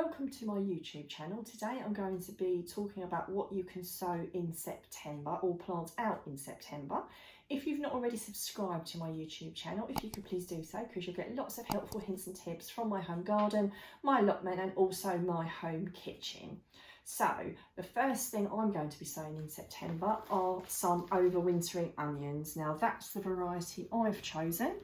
Welcome to my YouTube channel. Today I'm going to be talking about what you can sow in September or plant out in September. If you've not already subscribed to my YouTube channel, if you could please do so, because you'll get lots of helpful hints and tips from my home garden, my allotment and also my home kitchen. So the first thing I'm going to be sowing in September are some overwintering onions. Now that's the variety I've chosen.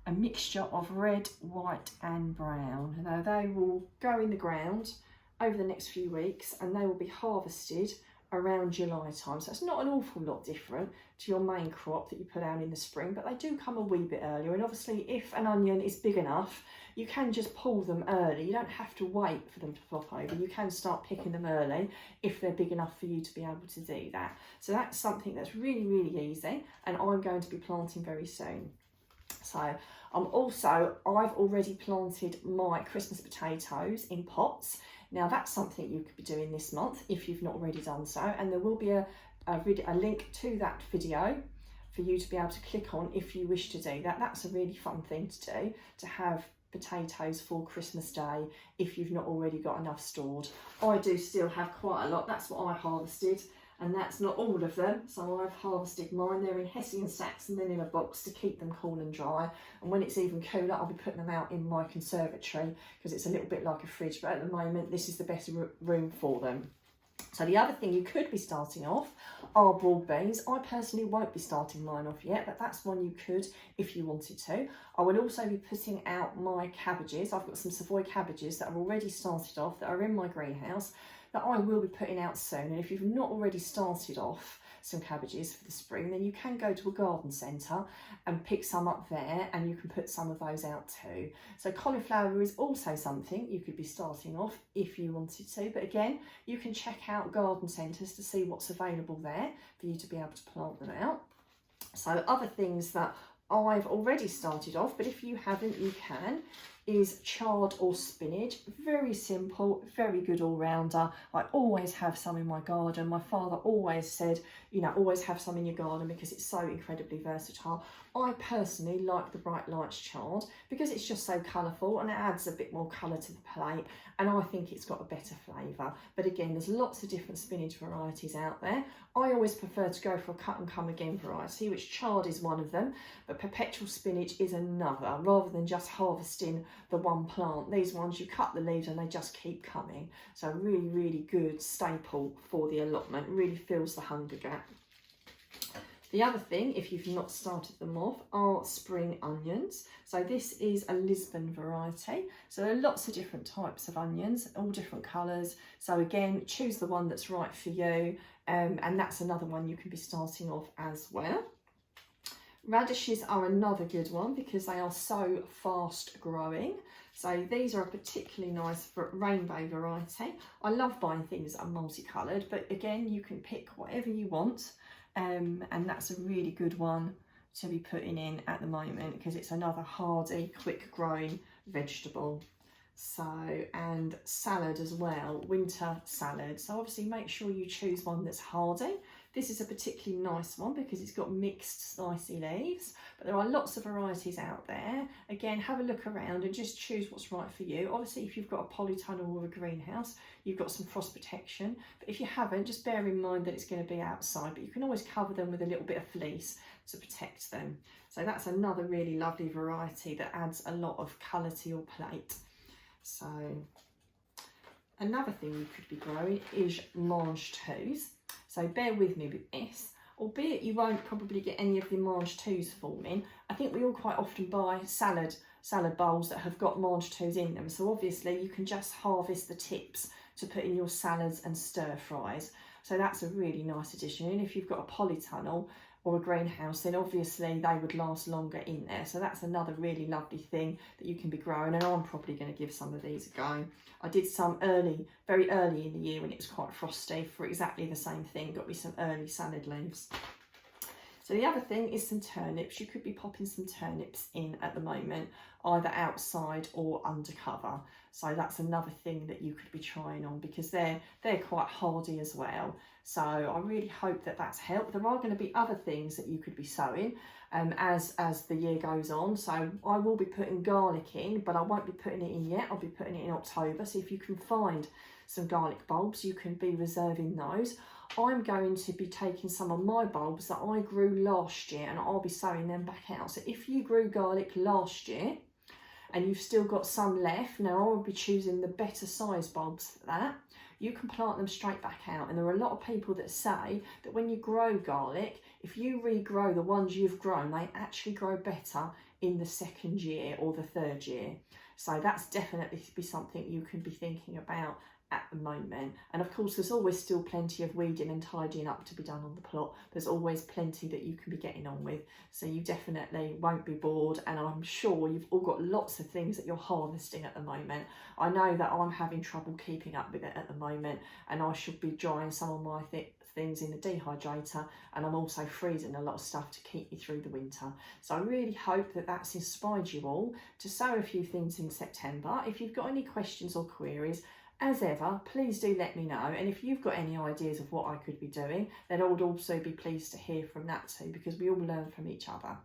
A mixture of red, white and brown. Now they will go in the ground over the next few weeks and they will be harvested around July time. So it's not an awful lot different to your main crop that you put out in the spring, but they do come a wee bit earlier. And obviously if an onion is big enough, you can just pull them early. You don't have to wait for them to flop over. You can start picking them early if they're big enough for you to be able to do that. So that's something that's really, really easy and I'm going to be planting very soon. So I've already planted my Christmas potatoes in pots. Now that's something you could be doing this month if you've not already done so, and there will be a link to that video for you to be able to click on if you wish to do that. That's a really fun thing to do, to have potatoes for Christmas Day if you've not already got enough stored. I do still have quite a lot. That's what I harvested. And that's not all of them, so I've harvested mine. They're in Hessian sacks and then in a box to keep them cool and dry. And when it's even cooler, I'll be putting them out in my conservatory because it's a little bit like a fridge, but at the moment this is the best room for them. So the other thing you could be starting off are broad beans. I personally won't be starting mine off yet, but that's one you could if you wanted to. I will also be putting out my cabbages. I've got some Savoy cabbages that are already started off that are in my greenhouse that I will be putting out soon. And if you've not already started off some cabbages for the spring, then you can go to a garden centre and pick some up there and you can put some of those out too. So cauliflower is also something you could be starting off if you wanted to, but again, you can check out garden centres to see what's available there for you to be able to plant them out. So other things that I've already started off, but if you haven't, you can, is chard or spinach. Very simple, very good all-rounder. I always have some in my garden. My father always said, you know, always have some in your garden because it's so incredibly versatile. I personally like the Bright Lights chard because it's just so colourful and it adds a bit more colour to the plate, and I think it's got a better flavour. But again, there's lots of different spinach varieties out there. I always prefer to go for a cut and come again variety, which chard is one of them, but perpetual spinach is another, rather than just harvesting the one plant. These ones, you cut the leaves and they just keep coming. So really, really good staple for the allotment, really fills the hunger gap. The other thing, if you've not started them off, are spring onions. So this is a Lisbon variety. So there are lots of different types of onions, all different colours. So again, choose the one that's right for you. And that's another one you can be starting off as well. Radishes are another good one because they are so fast growing. So these are a particularly nice rainbow variety. I love buying things that are multicoloured, but again, you can pick whatever you want. And that's a really good one to be putting in at the moment because it's another hardy, quick growing vegetable. So, and salad as well, winter salad. So obviously make sure you choose one that's hardy. This is a particularly nice one because it's got mixed spicy leaves, but there are lots of varieties out there. Again, have a look around and just choose what's right for you. Obviously, if you've got a polytunnel or a greenhouse, you've got some frost protection, but if you haven't, just bear in mind that it's going to be outside, but you can always cover them with a little bit of fleece to protect them. So that's another really lovely variety that adds a lot of colour to your plate. So another thing you could be growing is mange touts. So bear with me with this, albeit you won't probably get any of the mange touts forming. I think we all quite often buy salad bowls that have got mange touts in them. So obviously you can just harvest the tips to put in your salads and stir fries. So that's a really nice addition. And if you've got a polytunnel or a greenhouse, then obviously they would last longer in there. So that's another really lovely thing that you can be growing, and I'm probably going to give some of these a go. I did some very early in the year when it was quite frosty for exactly the same thing, got me some early salad leaves. So the other thing is some turnips. You could be popping some turnips in at the moment. either outside or undercover. So that's another thing that you could be trying on, because they're quite hardy as well. So I really hope that that's helped. There are going to be other things that you could be sowing as the year goes on. So I will be putting garlic in, but I won't be putting it in yet. I'll be putting it in October. So if you can find some garlic bulbs, you can be reserving those. I'm going to be taking some of my bulbs that I grew last year and I'll be sowing them back out. So if you grew garlic last year and you've still got some left, now I will be choosing the better size bulbs for that. You can plant them straight back out. And there are a lot of people that say that when you grow garlic, if you regrow the ones you've grown, they actually grow better in the second year or the third year. So that's definitely be something you can be thinking about at the moment. And of course, there's always still plenty of weeding and tidying up to be done on the plot. There's always plenty that you can be getting on with, so you definitely won't be bored. And I'm sure you've all got lots of things that you're harvesting at the moment. I know that I'm having trouble keeping up with it at the moment, and I should be drying some of my things in the dehydrator, and I'm also freezing a lot of stuff to keep me through the winter. So I really hope that that's inspired you all to sow a few things in September. If you've got any questions or queries, as ever, please do let me know. And if you've got any ideas of what I could be doing, then I would also be pleased to hear from that too, because we all learn from each other.